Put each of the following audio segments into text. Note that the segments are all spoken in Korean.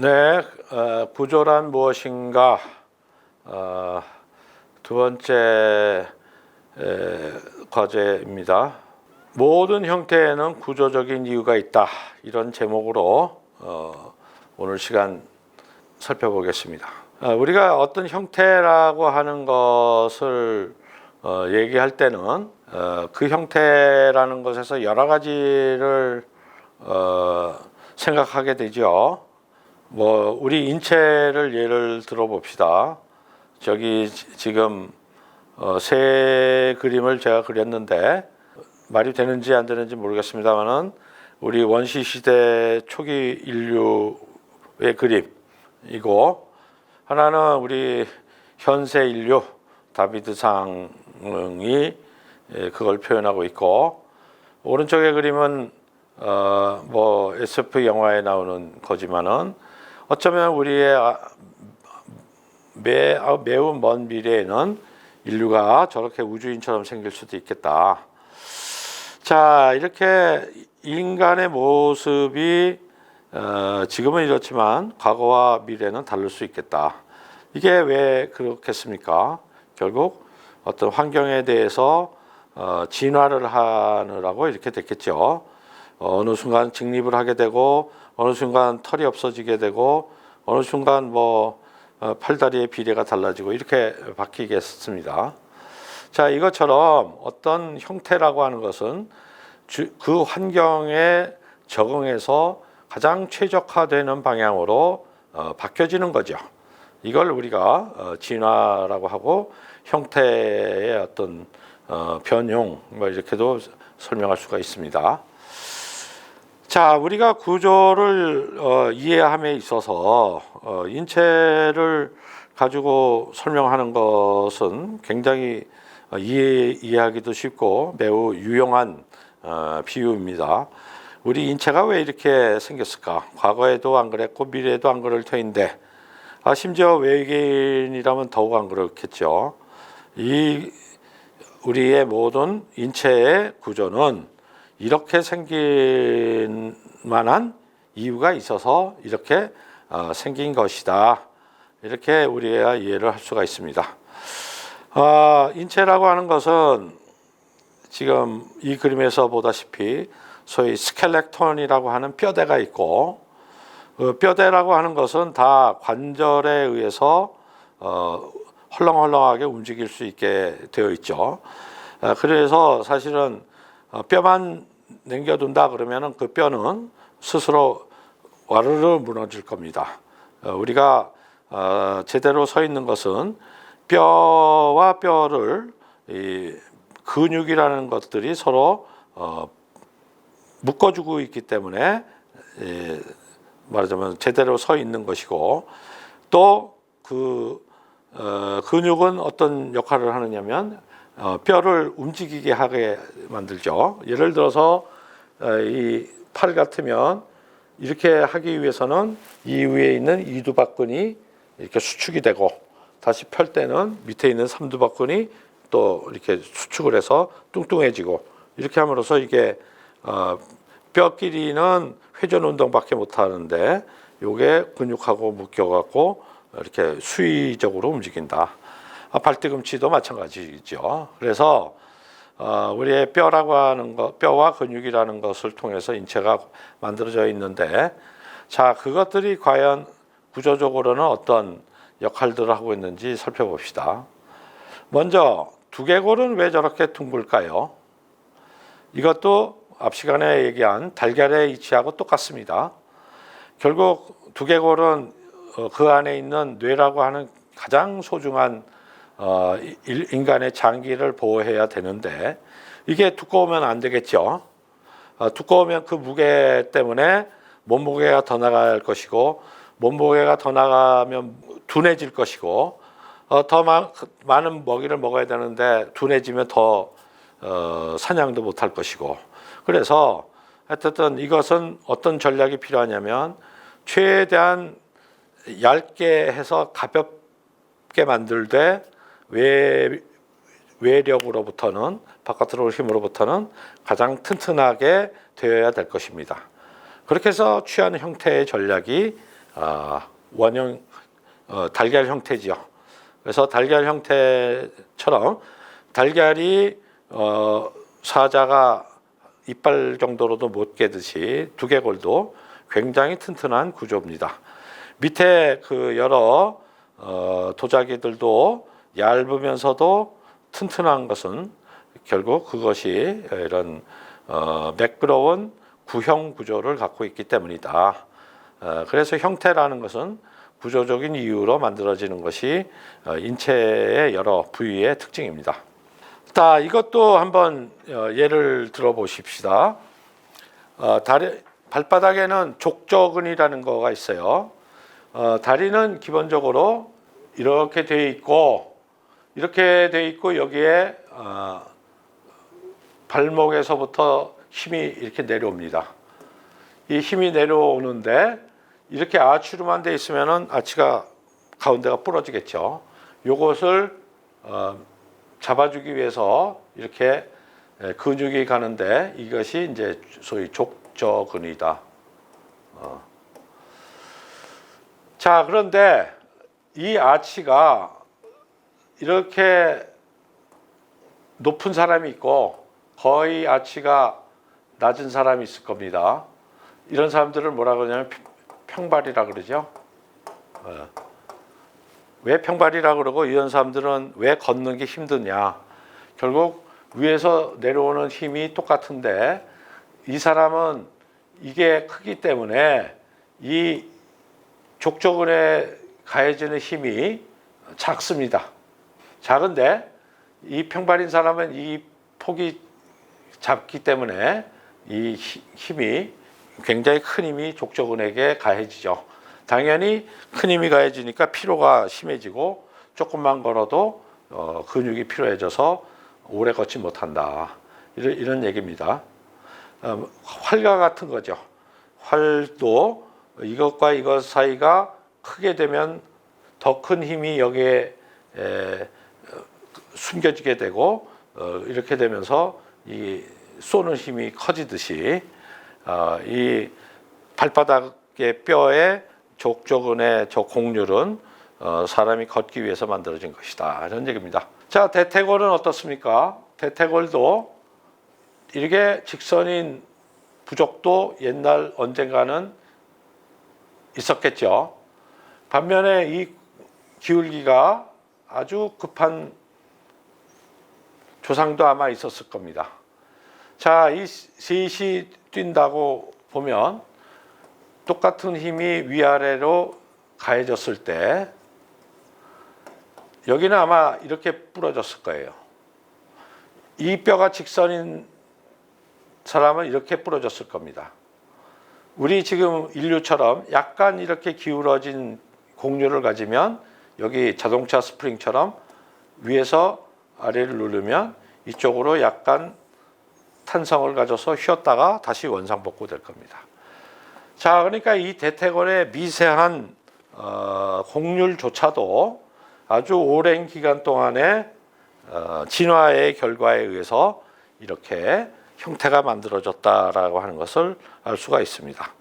네, 구조란 무엇인가? 두 번째 과제입니다. 모든 형태에는 구조적인 이유가 있다. 이런 제목으로 오늘 시간 살펴보겠습니다. 우리가 어떤 형태라고 하는 것을 얘기할 때는 그 형태라는 것에서 여러 가지를 생각하게 되죠. 우리 인체를 예를 들어 봅시다. 저기 지금 새 그림을 제가 그렸는데 말이 되는지 안 되는지 모르겠습니다만은 우리 원시 시대 초기 인류의 그림이고, 하나는 우리 현세 인류 다비드상이 그걸 표현하고 있고, 오른쪽의 그림은 SF 영화에 나오는 거지만은 어쩌면 우리의 매우 먼 미래에는 인류가 저렇게 우주인처럼 생길 수도 있겠다. 자, 이렇게 인간의 모습이 지금은 이렇지만 과거와 미래는 다를 수 있겠다. 이게 왜 그렇겠습니까? 결국 어떤 환경에 대해서 진화를 하느라고 이렇게 됐겠죠. 어느 순간 직립을 하게 되고, 어느 순간 털이 없어지게 되고, 어느 순간 팔다리의 비례가 달라지고 이렇게 바뀌겠습니다. 자, 이것처럼 어떤 형태라고 하는 것은 그 환경에 적응해서 가장 최적화되는 방향으로 바뀌어지는 거죠. 이걸 우리가 진화라고 하고, 형태의 어떤 변형 이렇게도 설명할 수가 있습니다. 자, 우리가 구조를 이해함에 있어서 인체를 가지고 설명하는 것은 굉장히 이해하기도 쉽고 매우 유용한 비유입니다. 우리 인체가 왜 이렇게 생겼을까? 과거에도 안 그랬고 미래에도 안 그럴 터인데, 심지어 외계인이라면 더욱 안 그렇겠죠. 우리의 모든 인체의 구조는 이렇게 생긴 만한 이유가 있어서 이렇게 생긴 것이다. 이렇게 우리가 이해를 할 수가 있습니다. 인체라고 하는 것은 지금 이 그림에서 보다시피 소위 스켈레톤이라고 하는 뼈대가 있고, 그 뼈대라고 하는 것은 다 관절에 의해서 헐렁헐렁하게 움직일 수 있게 되어 있죠. 그래서 사실은 뼈만 남겨둔다 그러면은 그 뼈는 스스로 와르르 무너질 겁니다. 우리가 제대로 서 있는 것은 뼈와 뼈를 이 근육이라는 것들이 서로 묶어주고 있기 때문에 말하자면 제대로 서 있는 것이고, 또 그 근육은 어떤 역할을 하느냐면 뼈를 움직이게 하게 만들죠. 예를 들어서 이 팔 같으면 이렇게 하기 위해서는 이 위에 있는 이두박근이 이렇게 수축이 되고, 다시 펼 때는 밑에 있는 삼두박근이 또 이렇게 수축을 해서 뚱뚱해지고, 이렇게 함으로써 이게 뼈끼리는 회전 운동밖에 못 하는데 요게 근육하고 묶여갖고 이렇게 수의적으로 움직인다. 발뒤꿈치도 마찬가지죠. 그래서 우리의 뼈라고 하는 것, 뼈와 근육이라는 것을 통해서 인체가 만들어져 있는데, 자, 그것들이 과연 구조적으로는 어떤 역할들을 하고 있는지 살펴봅시다. 먼저 두개골은 왜 저렇게 둥글까요? 이것도 앞 시간에 얘기한 달걀의 이치하고 똑같습니다. 결국 두개골은 그 안에 있는 뇌라고 하는 가장 소중한 인간의 장기를 보호해야 되는데, 이게 두꺼우면 안 되겠죠. 두꺼우면 그 무게 때문에 몸무게가 더 나갈 것이고, 몸무게가 더 나가면 둔해질 것이고, 더 많은 먹이를 먹어야 되는데 둔해지면 더 사냥도 못할 것이고, 그래서 어쨌든 이것은 어떤 전략이 필요하냐면 최대한 얇게 해서 가볍게 만들되 외력으로부터는, 바깥으로 힘으로부터는 가장 튼튼하게 되어야 될 것입니다. 그렇게 해서 취하는 형태의 전략이 원형 달걀 형태지요. 그래서 달걀 형태처럼 달걀이 사자가 이빨 정도로도 못 깨듯이 두개골도 굉장히 튼튼한 구조입니다. 밑에 그 여러 도자기들도 얇으면서도 튼튼한 것은 결국 그것이 이런 매끄러운 구형 구조를 갖고 있기 때문이다. 그래서 형태라는 것은 구조적인 이유로 만들어지는 것이 인체의 여러 부위의 특징입니다. 자, 이것도 한번 예를 들어 보십시다. 발바닥에는 족저근이라는 거가 있어요. 다리는 기본적으로 이렇게 돼 있고 여기에 발목에서부터 힘이 이렇게 내려옵니다. 이 힘이 내려오는데 이렇게 아치로만 돼 있으면은 아치가 가운데가 부러지겠죠. 요것을 잡아주기 위해서 이렇게 근육이 가는데 이것이 이제 소위 족저근이다. 자, 그런데 이 아치가 이렇게 높은 사람이 있고 거의 아치가 낮은 사람이 있을 겁니다. 이런 사람들을 뭐라 그러냐면 평발이라 그러죠. 왜 평발이라 그러고 이런 사람들은 왜 걷는 게 힘드냐? 결국 위에서 내려오는 힘이 똑같은데 이 사람은 이게 크기 때문에 이 족저근에 가해지는 힘이 작습니다. 작은데 이 평발인 사람은 이 폭이 작기 때문에 이 힘이 굉장히 큰 힘이 족저근에게 가해지죠. 당연히 큰 힘이 가해지니까 피로가 심해지고 조금만 걸어도 근육이 피로해져서 오래 걷지 못한다. 이런 얘기입니다. 활과 같은 거죠. 활도 이것과 이것 사이가 크게 되면 더 큰 힘이 여기에 숨겨지게 되고 이렇게 되면서 이 쏘는 힘이 커지듯이 이 발바닥의 뼈에 족저근의 저 곡률은 사람이 걷기 위해서 만들어진 것이다. 이런 얘기입니다. 자, 대퇴골은 어떻습니까? 대퇴골도 이렇게 직선인 부족도 옛날 언젠가는 있었겠죠. 반면에 이 기울기가 아주 급한 조상도 아마 있었을 겁니다. 자, 이 셋이 뛴다고 보면 똑같은 힘이 위아래로 가해졌을 때 여기는 아마 이렇게 부러졌을 거예요. 이 뼈가 직선인 사람은 이렇게 부러졌을 겁니다. 우리 지금 인류처럼 약간 이렇게 기울어진 곡률을 가지면 여기 자동차 스프링처럼 위에서 아래를 누르면 이쪽으로 약간 탄성을 가져서 쉬었다가 다시 원상복구될 겁니다. 자, 그러니까 이 대퇴골의 미세한 곡률조차도 아주 오랜 기간 동안의 진화의 결과에 의해서 이렇게 형태가 만들어졌다라고 하는 것을 알 수가 있습니다.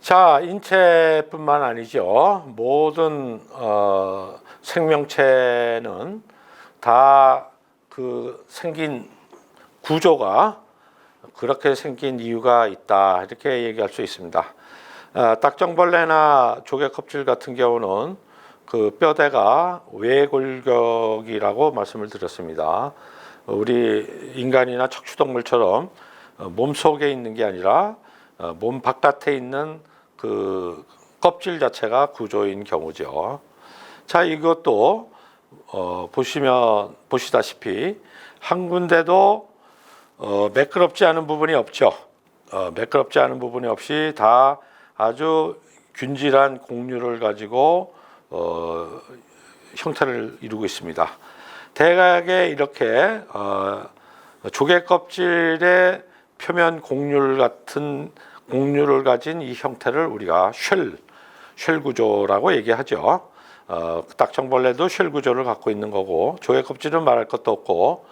자, 인체뿐만 아니죠. 모든 생명체는 다 그 생긴 구조가 그렇게 생긴 이유가 있다, 이렇게 얘기할 수 있습니다. 딱정벌레나 조개껍질 같은 경우는 그 뼈대가 외골격이라고 말씀을 드렸습니다. 우리 인간이나 척추동물처럼 몸 속에 있는 게 아니라 몸 바깥에 있는 그 껍질 자체가 구조인 경우죠. 자, 이것도 보시다시피 한 군데도 매끄럽지 않은 부분이 없죠. 매끄럽지 않은 부분이 없이 다 아주 균질한 곡률을 가지고 형태를 이루고 있습니다. 대각에 이렇게 조개 껍질의 표면 곡률 같은 곡률을 가진 이 형태를 우리가 쉘 구조라고 얘기하죠. 딱정벌레도 쉘 구조를 갖고 있는 거고 조개 껍질은 말할 것도 없고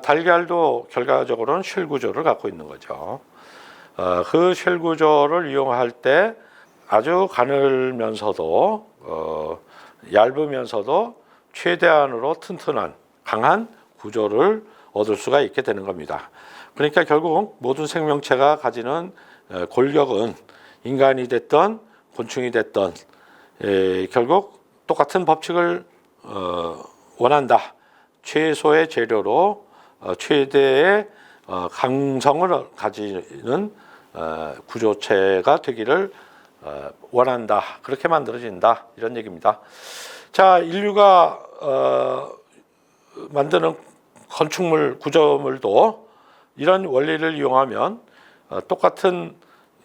달걀도 결과적으로는 쉘 구조를 갖고 있는 거죠. 그 쉘 구조를 이용할 때 아주 가늘면서도 얇으면서도 최대한으로 튼튼한 강한 구조를 얻을 수가 있게 되는 겁니다. 그러니까 결국 모든 생명체가 가지는 골격은 인간이 됐던 곤충이 됐던 결국 똑같은 법칙을 원한다. 최소의 재료로 최대의 강성을 가지는 구조체가 되기를 원한다. 그렇게 만들어진다. 이런 얘기입니다. 자, 인류가 만드는 건축물, 구조물도 이런 원리를 이용하면 똑같은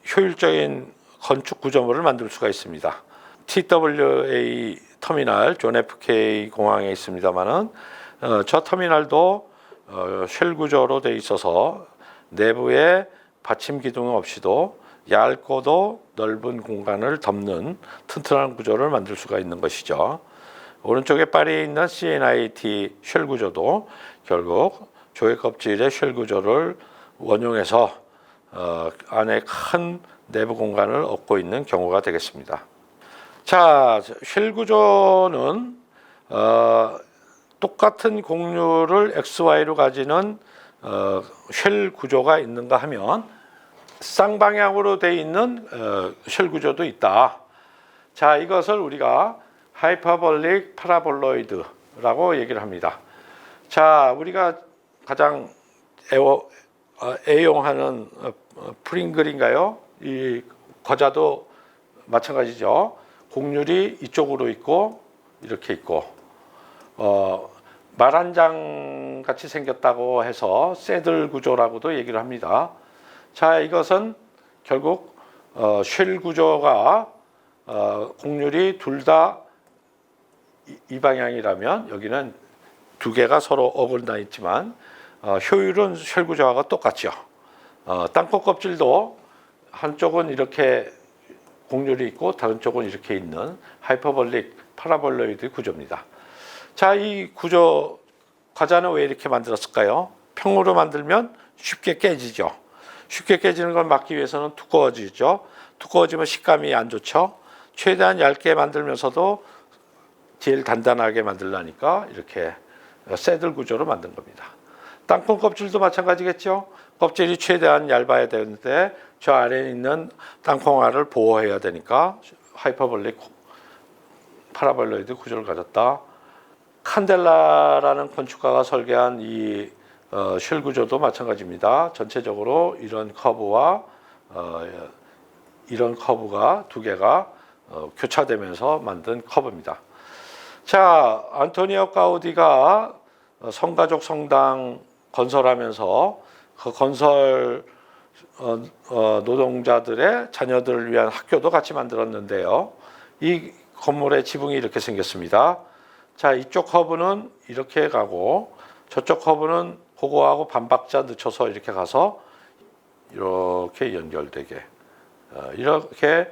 효율적인 건축 구조물을 만들 수가 있습니다. TWA 터미널, 존 FK 공항에 있습니다만은 저 터미널도 쉘 구조로 되어 있어서 내부에 받침 기둥 없이도 얇고도 넓은 공간을 덮는 튼튼한 구조를 만들 수가 있는 것이죠. 오른쪽에 파리에 있는 CNIT 쉘 구조도 결국 조개 껍질의 쉘 구조를 원용해서 안에 큰 내부 공간을 얻고 있는 경우가 되겠습니다. 자, 쉘 구조는 똑같은 곡률을 XY로 가지는 쉘 구조가 있는가 하면 쌍방향으로 되어 있는 쉘 구조도 있다. 자, 이것을 우리가 하이퍼볼릭 파라볼로이드라고 얘기를 합니다. 자, 우리가 가장 애용하는 프링글인가요? 이 과자도 마찬가지죠. 곡률이 이쪽으로 있고 이렇게 있고 말 한 장 같이 생겼다고 해서 새들 구조라고도 얘기를 합니다. 자, 이것은 결국 쉘 구조가 곡률이 둘 다 이 방향이라면 여기는 두 개가 서로 어긋나 있지만 효율은 쉘 구조하고 똑같죠. 땅콩 껍질도 한쪽은 이렇게 곡률이 있고 다른 쪽은 이렇게 있는 하이퍼볼릭 파라볼로이드 구조입니다. 자, 이 구조 과자는 왜 이렇게 만들었을까요? 평으로 만들면 쉽게 깨지죠. 쉽게 깨지는 걸 막기 위해서는 두꺼워지죠. 두꺼워지면 식감이 안 좋죠. 최대한 얇게 만들면서도 제일 단단하게 만들려니까 이렇게 새들 구조로 만든 겁니다. 땅콩 껍질도 마찬가지겠죠. 껍질이 최대한 얇아야 되는데 저 아래에 있는 땅콩알을 보호해야 되니까 하이퍼볼릭 파라볼로이드 구조를 가졌다. 칸델라라는 건축가가 설계한 이 쉘 구조도 마찬가지입니다. 전체적으로 이런 커브와 이런 커브가 두 개가 교차되면서 만든 커브입니다. 자, 안토니오 가우디가 성가족 성당 건설하면서 그 건설 노동자들의 자녀들을 위한 학교도 같이 만들었는데요. 이 건물의 지붕이 이렇게 생겼습니다. 자, 이쪽 커브는 이렇게 가고 저쪽 커브는 그거하고 반박자 늦춰서 이렇게 가서 이렇게 연결되게 이렇게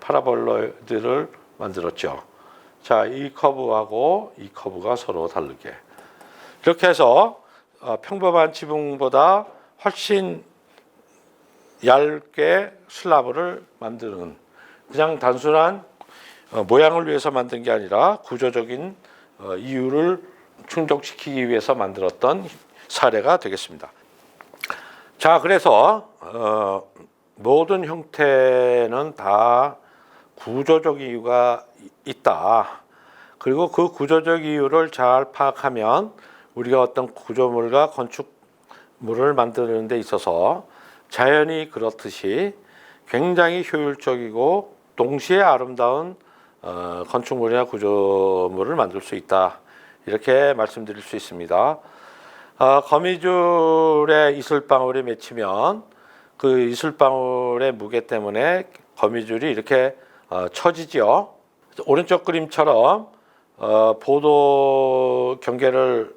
파라볼로이드를 만들었죠. 자, 이 커브하고 이 커브가 서로 다르게 이렇게 해서 평범한 지붕보다 훨씬 얇게 슬라브를 만드는 그냥 단순한 모양을 위해서 만든 게 아니라 구조적인 이유를 충족시키기 위해서 만들었던 사례가 되겠습니다. 자, 그래서 모든 형태는 다 구조적 이유가 있다. 그리고 그 구조적 이유를 잘 파악하면 우리가 어떤 구조물과 건축물을 만드는 데 있어서 자연이 그렇듯이 굉장히 효율적이고 동시에 아름다운 건축물이나 구조물을 만들 수 있다. 이렇게 말씀드릴 수 있습니다. 거미줄에 이슬방울이 맺히면 그 이슬방울의 무게 때문에 거미줄이 이렇게 처지죠. 오른쪽 그림처럼 보도 경계를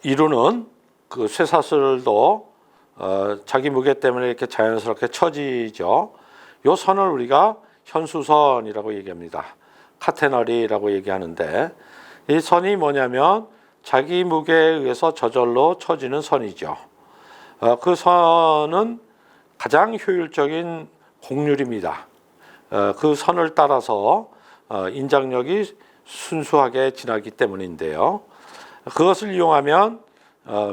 이루는 그 쇠사슬도 자기 무게 때문에 이렇게 자연스럽게 처지죠. 요 선을 우리가 현수선이라고 얘기합니다. 카테너리라고 얘기하는데 이 선이 뭐냐면 자기 무게에 의해서 저절로 처지는 선이죠. 그 선은 가장 효율적인 곡률입니다. 그 선을 따라서 인장력이 순수하게 지나기 때문인데요. 그것을 이용하면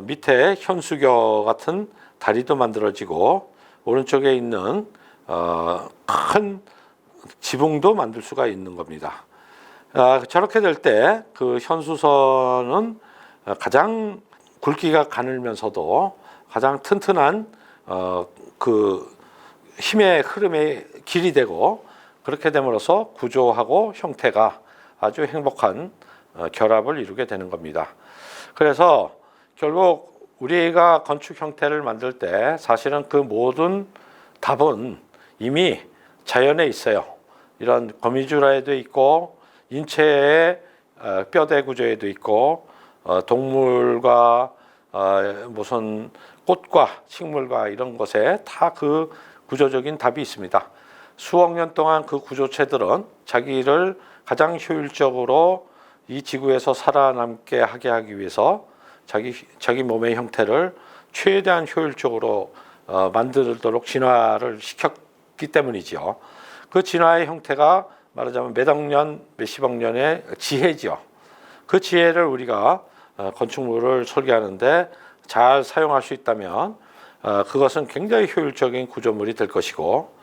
밑에 현수교 같은 다리도 만들어지고 오른쪽에 있는 큰 지붕도 만들 수가 있는 겁니다. 저렇게 될 때 그 현수선은 가장 굵기가 가늘면서도 가장 튼튼한 그 힘의 흐름의 길이 되고, 그렇게 됨으로써 구조하고 형태가 아주 행복한 결합을 이루게 되는 겁니다. 그래서 결국 우리가 건축 형태를 만들 때 사실은 그 모든 답은 이미 자연에 있어요. 이런 거미줄에도 있고 인체의 뼈대 구조에도 있고 동물과 무슨 꽃과 식물과 이런 것에 다 그 구조적인 답이 있습니다. 수억 년 동안 그 구조체들은 자기를 가장 효율적으로 이 지구에서 살아남게 하게 하기 위해서 자기 몸의 형태를 최대한 효율적으로 만들도록 진화를 시켰기 때문이죠. 그 진화의 형태가 말하자면 몇억 년, 몇십억 년의 지혜죠. 그 지혜를 우리가 건축물을 설계하는데 잘 사용할 수 있다면 그것은 굉장히 효율적인 구조물이 될 것이고,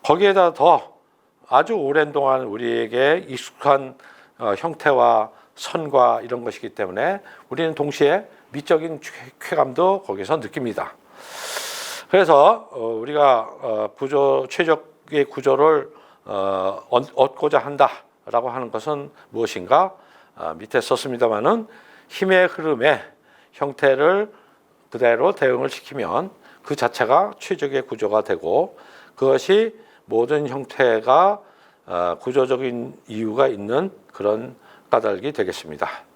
거기에다 더 아주 오랜 동안 우리에게 익숙한 형태와 선과 이런 것이기 때문에 우리는 동시에 미적인 쾌감도 거기서 느낍니다. 그래서 우리가 최적의 구조를 얻고자 한다라고 하는 것은 무엇인가? 밑에 썼습니다마는 힘의 흐름에 형태를 그대로 대응을 시키면 그 자체가 최적의 구조가 되고, 그것이 모든 형태가 구조적인 이유가 있는 그런 까닭이 되겠습니다.